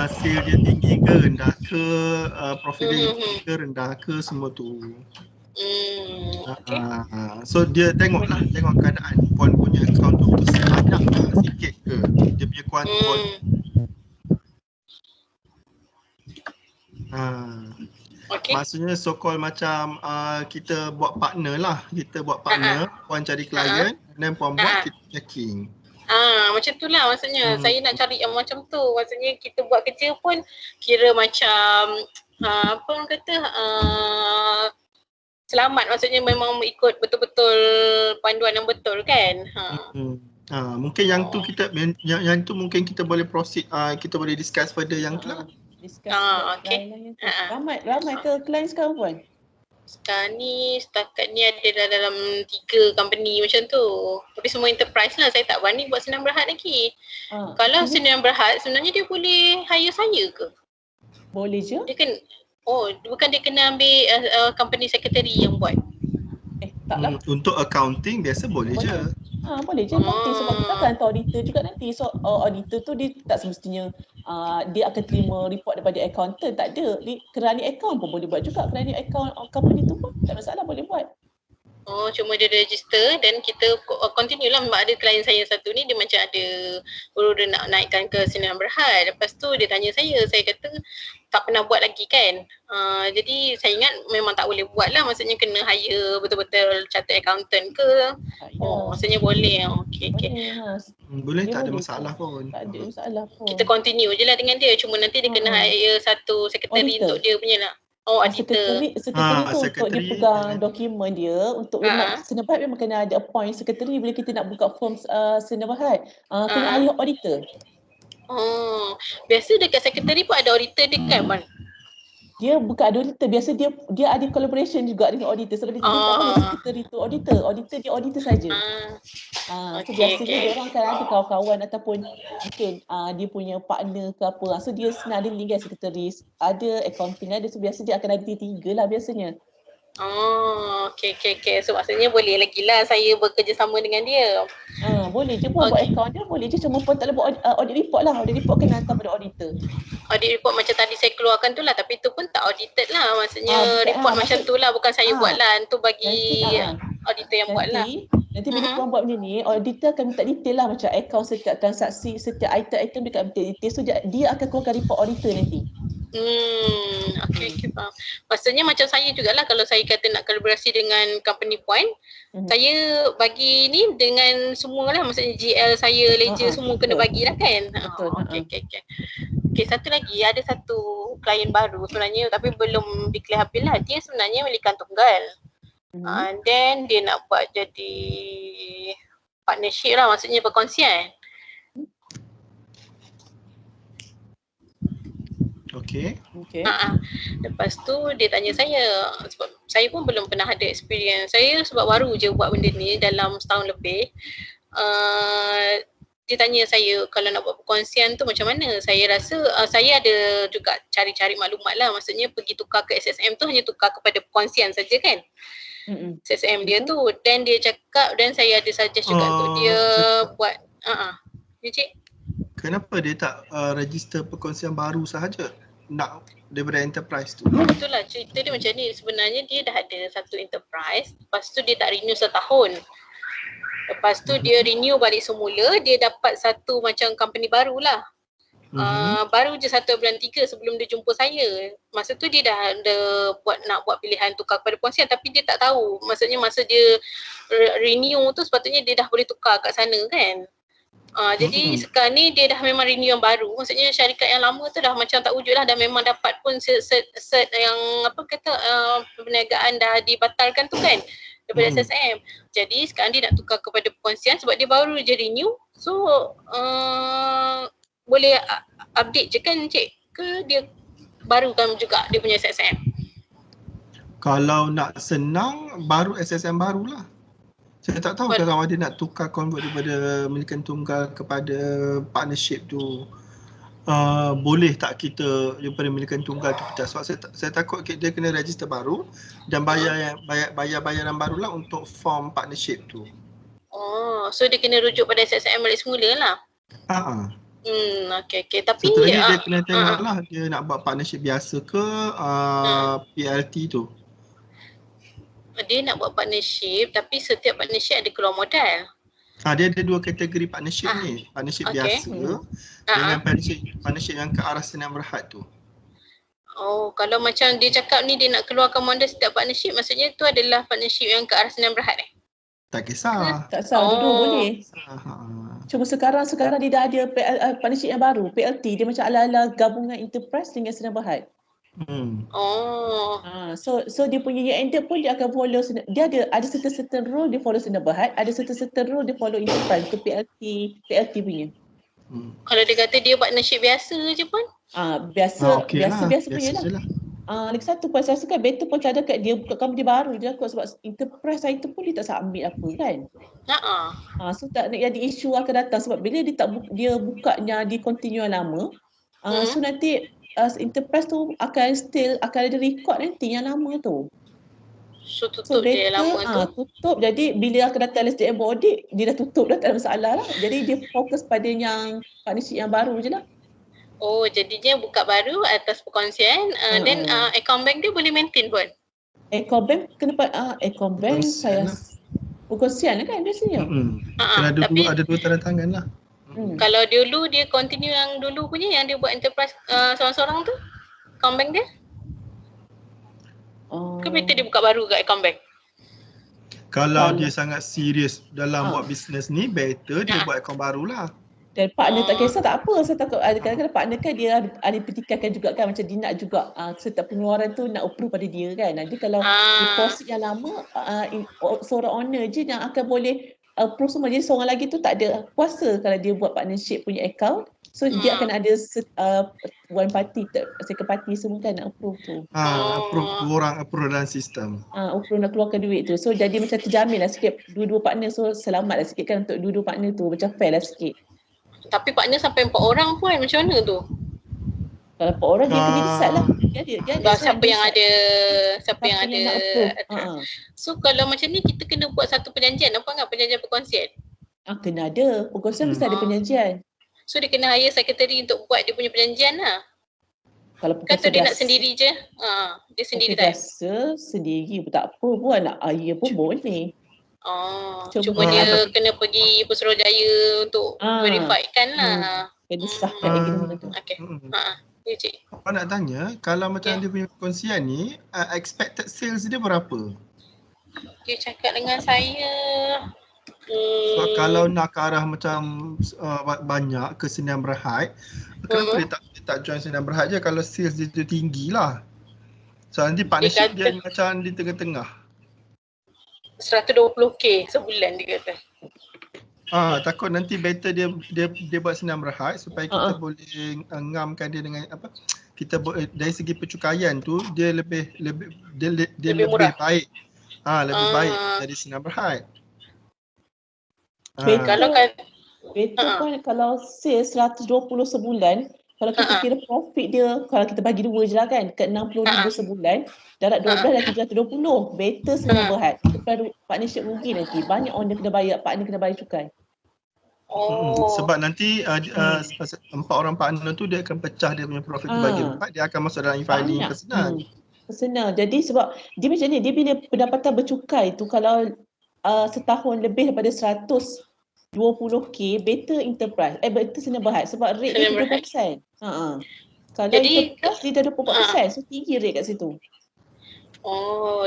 sale dia tinggi ke rendah ke, profit dia tinggi ke rendah ke, semua tu. So dia tengok keadaan Puan punya account tu banyak ke sikit ke, dia punya kuantum. Maksudnya so call macam kita buat partner lah, Puan cari klien dan Puan buat kita checking. Macam tu lah maksudnya. Saya nak cari yang macam tu. Maksudnya kita buat kerja pun kira macam apa orang kata selamat, maksudnya memang ikut betul-betul panduan yang betul kan. Mungkin yang tu kita yang tu mungkin kita boleh proceed, kita boleh discuss further yang tu lah. Ramai ke klien sekarang Puan? Sekarang ni setakat ni ada dalam 3 company macam tu. Tapi semua enterprise lah, saya tak berani buat Sdn Bhd lagi. Kalau Sdn Bhd sebenarnya dia boleh hire saya ke? Boleh je. Dia kan bukan dia kena ambil company secretary yang buat. Taklah. Untuk accounting biasa boleh je. Boleh je accounting sebab kita akan hantar auditor juga nanti. So auditor tu dia tak semestinya dia akan terima report daripada accountant, tak ada. Kerani account pun boleh buat juga. Kerani account company tu pun tak masalah, boleh buat. Oh, cuma dia register dan kita continue lah. Sebab ada klien saya satu ni, dia macam ada dia nak naikkan ke Sdn Bhd. Lepas tu dia tanya saya kata tak pernah buat lagi kan. Jadi saya ingat memang tak boleh buat lah. Maksudnya kena hire betul-betul chartered accountant ke. Oh, maksudnya boleh. Okay. Boleh, Dia tak ada boleh masalah pun. Tak ada masalah pun. Kita continue je lah dengan dia. Cuma nanti dia kena hire satu sekretari Auditor. untuk dia punya lah. Oh, auditor. Sekretari tu untuk dia sekretari pegang dengan- dokumen dia. Untuk memang Sdn Bhd memang kena ada appoint sekretari bila kita nak buka form Sdn Bhd. Kena hire auditor. Oh, biasa dekat sekretari pun ada auditor dia kan, Man? Dia bukan ada auditor, biasa dia ada collaboration juga dengan auditor. Sebab dia tak panggil sekretari tu auditor. Auditor dia auditor saja. So biasanya dia orang kan ada kawan-kawan ataupun mungkin dia punya partner ke apa. So dia senang ada link kan, sekretaris, ada accounting ada. So biasa dia akan ada tiga lah biasanya. Oh, okay. So maksudnya boleh lagi lah saya bekerjasama dengan dia. Boleh je buat account dia, boleh je, cuma pun tak boleh buat audit report lah. Audit report kena hantar pada auditor. Audit report macam tadi saya keluarkan tu lah, tapi tu pun tak audited lah. Maksudnya report macam tu lah, bukan saya buat lah. Tu bagi auditor yang buat lah. Nanti bila korang buat macam ni, auditor akan minta detail lah, macam account setiap transaksi, setiap item dia akan minta detail. So dia akan keluarkan report auditor nanti. Okay, faham. Maksudnya macam saya jugalah, kalau saya kata nak kolaborasi dengan company point, saya bagi ni dengan semualah, maksudnya GL saya, ledger semua kena bagilah kan. Betul. Okay, satu lagi, ada satu klien baru sebenarnya tapi belum declare habis lah. Dia sebenarnya milikan tunggal. Then dia nak buat jadi partnership lah, maksudnya perkongsian. Okay. Lepas tu dia tanya saya, sebab saya pun belum pernah ada experience. Saya sebab baru je buat benda ni dalam setahun lebih. Dia tanya saya kalau nak buat perkongsian tu macam mana. Saya rasa saya ada juga cari-cari maklumat lah. Maksudnya pergi tukar ke SSM tu hanya tukar kepada perkongsian saja kan. SSM dia tu. Dan dia cakap, dan saya ada suggest juga untuk dia buat. Ya cik? Kenapa dia tak register perkongsian baru sahaja? Nak daripada enterprise tu. Betul lah, cerita dia macam ni. Sebenarnya dia dah ada satu enterprise, lepas tu dia tak renew setahun. Lepas tu dia renew balik semula, dia dapat satu macam company baru lah. Baru je 1 bulan 3 sebelum dia jumpa saya. Masa tu dia dah ada nak buat pilihan tukar kepada perkongsian, tapi dia tak tahu. Maksudnya masa dia renew tu sepatutnya dia dah boleh tukar kat sana kan. Jadi sekarang ni dia dah memang renew yang baru. Maksudnya syarikat yang lama tu dah macam tak wujud lah, dah memang dapat pun cert yang apa kata perniagaan dah dibatalkan tu kan daripada SSM. Jadi sekarang dia nak tukar kepada perkongsian sebab dia baru je renew. So boleh update je kan cik, ke dia barukan juga dia punya SSM? Kalau nak senang, baru SSM barulah. Saya tak tahu kalau dia nak tukar convert daripada milikan tunggal kepada partnership tu. Boleh tak kita daripada milikan tunggal tu pecah? Sebab saya takut dia kena register baru dan bayar bayaran barulah untuk form partnership tu. Oh, so dia kena rujuk pada SSM balik semula lah. Okay. Tapi so, dia kena tengok lah dia nak buat partnership biasa ke PLT tu. Dia nak buat partnership tapi setiap partnership ada keluar modal. Dia ada dua kategori partnership ni. Partnership biasa dengan partnership yang ke arah Sdn Bhd tu. Oh, kalau macam dia cakap ni dia nak keluarkan modal setiap partnership, maksudnya tu adalah partnership yang ke arah Sdn Bhd Tak kisah. Tak kisah, dua boleh. Cuma sekarang dia dah ada partnership yang baru, PLT. Dia macam ala-ala gabungan enterprise dengan Sdn Bhd. So dia punya year ended pun dia akan follow, dia ada certain rule dia follow Sdn Bhd, ada certain rule dia follow enterprise ke PLT punya. Kalau dia kata dia partnership biasa je pun biasa punya lah. Lagi satu pun saya rasa kan better pun cara kat dia buka company baru je kot, sebab enterprise itu pun dia tak submit apa kan. So tak nak jadi isu akan datang, sebab bila dia bukanya di continue yang lama, so nanti enterprise tu akan ada record nanti yang lama tu. So tutup dia lama tu. Tutup, jadi bila akan datang SDM audit, dia dah tutup dah, tak ada masalah lah. Jadi dia fokus pada yang partnership yang baru je lah. Oh, jadinya buka baru atas perkongsian dan account bank dia boleh maintain pun? Ecobank Ecobank Perkongsian saya lah. perkongsian kan biasanya. Kena ada tapi dua tanda tangan lah. kalau dulu dia continue yang dulu punya yang dia buat enterprise seorang-seorang tu, account bank dia? Ke better dia buka baru kat account bank? Kalau dia sangat serius dalam buat bisnes ni, better dia buat akaun baru lah. Dan partner tak kisah tak apa. Saya takut kadang-kadang partner kan dia ada pertikaikan juga kan. Macam dia nak juga setiap pengeluaran tu nak approve pada dia kan. Nanti kalau deposit yang lama, seorang owner je yang akan boleh approve semua. Jadi seorang lagi tu tak ada kuasa kalau dia buat partnership punya account. So dia akan ada one party, second party semua kan nak approve tu. Approve, orang approve dalam sistem. Approve nak keluarkan duit tu. So jadi macam terjamin lah sikit dua-dua partner. So selamat lah sikit kan untuk dua-dua partner tu. Macam fair lah sikit. Tapi partner sampai 4 orang pun macam mana tu? Kalau 4 orang dia pergi decide lah. Dia siapa yang ada nak approve. So kalau macam ni kita kena buat satu perjanjian, apa enggak perjanjian perkongsian? Kena ada. Perkongsian mesti ada perjanjian. So dia kena hire secretary untuk buat dia punya perjanjian lah. Kalau kata dia nak sendiri je. Dia sendiri dah. Biasa sendiri pun tak apa pun, nak hire pun boleh. Cuma dia kena pergi Putrajaya untuk verify kan lah. Kena sahkan agreement tu. Okay. Ya cik. Apa nak tanya, kalau macam dia punya perkongsian ni, expected sales dia berapa? Dia cakap dengan saya So kalau nak ke arah macam banyak ke Sdn Bhd, kenapa dia tak join Sdn Bhd je kalau sales dia tu tinggi lah. So nanti partnership dia macam di tengah-tengah. 120k sebulan dia kata. Takut nanti better dia buat Sdn Bhd supaya kita boleh ngamkan dia dengan apa? Kita dari segi pencukaian tu dia lebih baik. Lebih baik dari Sdn Bhd. Kalau better pun kalau sales 120 sebulan, kalau kita kira profit dia, kalau kita bagi dua je lah kan, ke 60,000 sebulan, darat 12 dah 720. Better Sdn Bhd. Kita partnership rugi nanti. Banyak owner kena bayar, partner kena bayar cukai. Sebab nanti 4 orang partner tu dia akan pecah dia punya profit tu bagi 4, dia akan masuk dalam e-filing personal. Personal. Jadi sebab dia macam ni, dia bila pendapatan bercukai tu kalau setahun lebih daripada 120k, better enterprise. Better Sdn Bhd sebab rate dia 20%. Kalau jadi, enterprise dia dah 24%, so tinggi rate kat situ.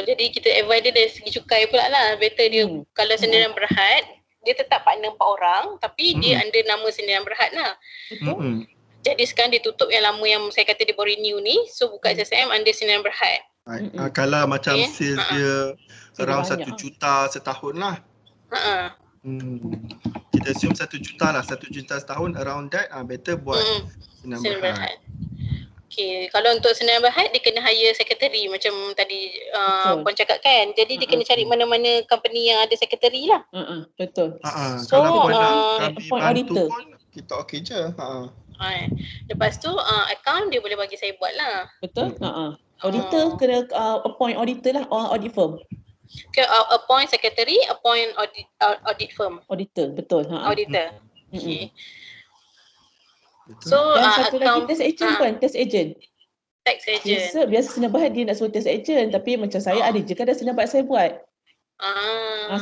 Jadi kita advise dia dari segi cukai pula lah. Better dia kalau Sdn Bhd, dia tetap partner 4 orang tapi dia under nama Sdn Bhd lah. Betul. Jadi sekarang dia tutup yang lama yang saya kata dia baru renew ni, so buka SSM under Sdn Bhd. Kalau macam sales dia around 1 juta setahun lah. Kita assume 1 juta lah, 1 juta setahun, around that, better buat Sdn Bhd. Okay, kalau untuk Sdn Bhd dia kena hire secretary macam tadi Puan cakap kan. Jadi dia kena cari mana-mana company yang ada secretary lah. Betul. So, kalau Puan nak kami bantu pun kita okey je. Lepas tu account dia boleh bagi saya buat lah. Betul. Auditor kena appoint auditor lah, audit firm. Okay, appoint secretary, appoint audit firm. Auditor, betul. Auditor. Okay. Betul. So satu lagi test agent pun, test agent. Tax agent. Biasa Sdn Bhd dia nak suruh test agent, tapi macam saya ada je kadang Sdn Bhd saya buat.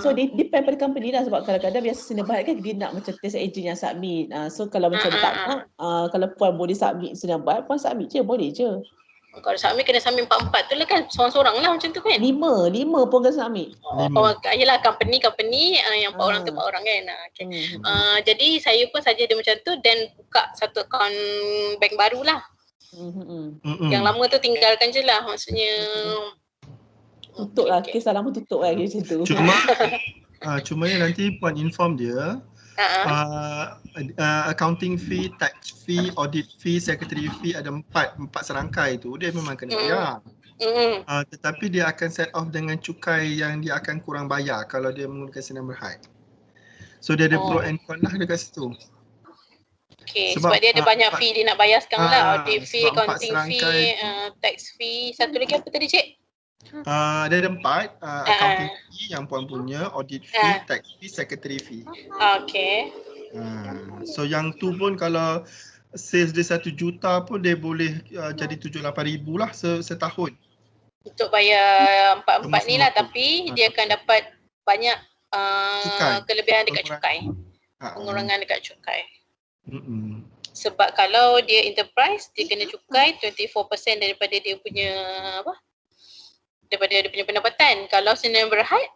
So depend pada company lah, sebab kadang-kadang biasa Sdn Bhd kan dia nak macam test agent yang submit. So kalau macam tak nak, kalau Puan boleh submit Sdn Bhd, Puan submit je, boleh je. Kalau submit kena submit 4-4 tu lah kan, seorang-seorang lah macam tu kan. 5 pun kena submit. Yelah company yang 4 orang tu 4 orang kan. Jadi saya pun saja dia macam tu dan buka satu akaun bank baru lah. Yang lama tu tinggalkan je lah, maksudnya tutup lah, kisah lama tutup lah macam tu. Cuma nanti Puan inform dia accounting fee, tax fee, audit fee, secretary fee, ada 4 serangkai tu dia memang kena bayar. Tetapi dia akan set off dengan cukai yang dia akan kurang bayar kalau dia menggunakan Sdn Bhd. So dia ada pro and con lah dekat situ. Okay, sebab dia ada banyak fee dia nak bayar sekarang lah. Audit fee, accounting fee, tax fee. Satu lagi apa tadi cik? Dia ada 4, accounting fee yang Puan punya, audit fee, tax fee, secretary fee. Okay. So yang tu pun kalau sales dia 1 juta pun dia boleh jadi 7-8 ribu lah setahun. Untuk bayar empat-empat ni lah, tapi dia akan dapat banyak kelebihan dekat cukai. Pengurangan dekat cukai. Sebab kalau dia enterprise, dia kena cukai 24% daripada dia punya daripada dia punya pendapatan. Kalau sendirian berhad,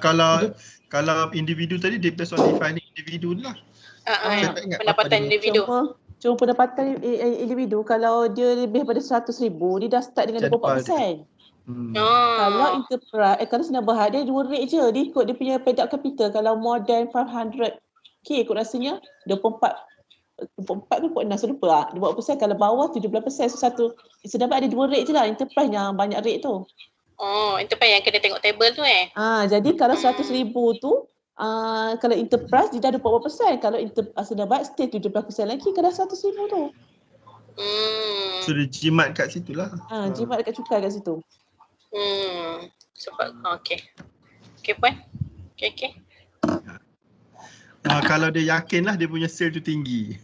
kalau individu tadi dia based on defining individu lah. pendapatan individu. Cuma pendapatan individu kalau dia lebih daripada 100,000 dia dah start dengan 24%. Kalau enterprise, kalau senang berhad dia 2 rate je. Dia ikut dia punya paid up capital. Kalau more than 500k kot rasanya 24 ke 6 saya lupa 20%. Kalau bawah 17%. So sedangkan ada 2 rate je lah. Enterprise yang banyak rate tu. Enterprise yang kena tengok table tu jadi kalau 100,000 tu kalau enterprise dia dah 24%. Kalau sedang baik stay 17% lagi kalau 100,000 tu. So dia jimat kat situ lah. Jimat dekat cukai kat situ. Sebab okey puan. Okey. Kalau dia yakin lah dia punya sale tu tinggi.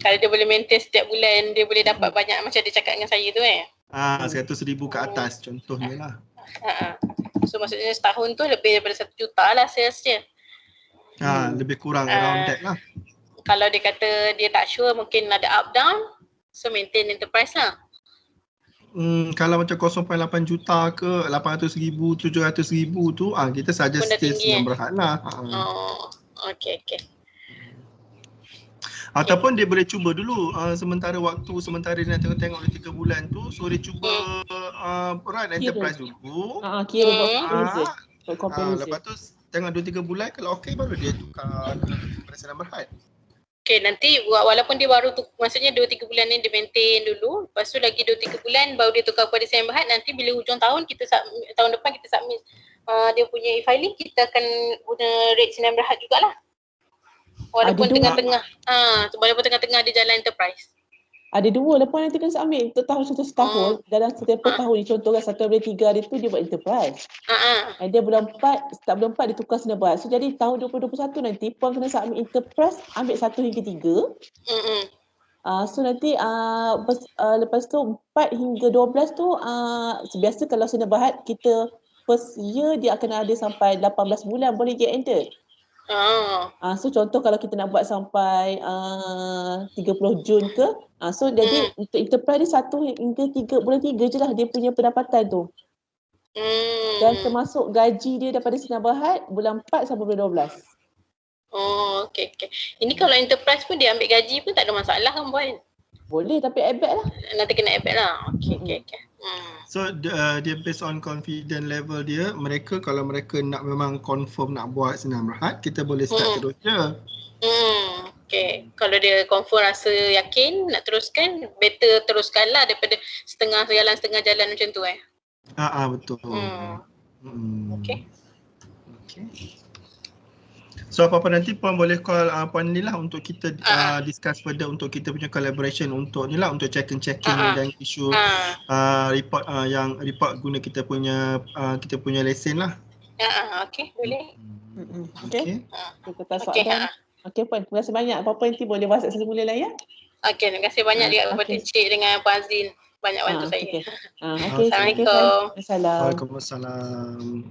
Kalau dia boleh maintain setiap bulan, dia boleh dapat banyak macam dia cakap dengan saya tu 100,000 ke atas contohnya lah. So maksudnya setahun tu lebih daripada 1 juta lah sales dia. Lebih kurang around that lah. Kalau dia kata dia tak sure, mungkin ada up down, so maintain enterprise lah. Kalau macam 0.8 juta ke 800,000, 700,000 tu kita saja stay senang berhad lah. Okey. Ataupun dia boleh cuba dulu sementara dia nak tengok 3 bulan tu, so dia cuba run enterprise dulu. Lepas tu tengok 2-3 bulan, kalau okey baru dia tukar pada senang berhad. Okay, nanti walaupun dia baru maksudnya 2-3 bulan ni dia maintain dulu, lepas tu lagi 2-3 bulan baru dia tukar kepada senang berhad. Nanti bila hujung tahun tahun depan kita submit dia punya e-filing, kita akan guna rate senang berhad jugalah. Walaupun tengah-tengah dia jalan enterprise. Ada 2 lepas nanti kena submit untuk tahun setahun. Dalam setiap tahun ni contohnya 1 dari 3 hari tu dia buat enterprise. Dia bulan 4 dia tukar senang berhad. So jadi tahun 2021 nanti puan kena submit enterprise ambil 1 hingga 3. So nanti lepas tu 4 hingga 12 tu biasa kalau senang berhad kita first year dia akan ada sampai 18 bulan boleh get ended. So contoh kalau kita nak buat sampai 30 Jun ke, so jadi untuk enterprise dia 1 hingga 3 bulan 3 je lah dia punya pendapatan tu. Dan termasuk gaji dia daripada senang berhad bulan 4 sampai bulan 12. Okey. Ini kalau enterprise pun dia ambil gaji pun tak ada masalah kan puan? Boleh tapi add back lah. Nanti kena add back lah. Okey. So dia based on confident level dia, kalau mereka nak memang confirm nak buat senang berhad, kita boleh start terus je. Okay. Kalau dia confirm rasa yakin nak teruskan, better teruskan lah daripada setengah jalan macam tu betul. Okay. So apa-apa nanti puan boleh call puan ni lah untuk kita discuss further untuk kita punya collaboration untuk ni lah, untuk checking dan isu report yang report guna kita punya lesen lah. Okey, boleh. Okey. Kita soalan. Okey puan, terima kasih banyak. Apa-apa nanti boleh WhatsApp saya semula lah ya. Okey, terima kasih banyak juga kepada Encik dengan Puan Azin. Banyak bantu saya. Assalamualaikum. Waalaikumsalam.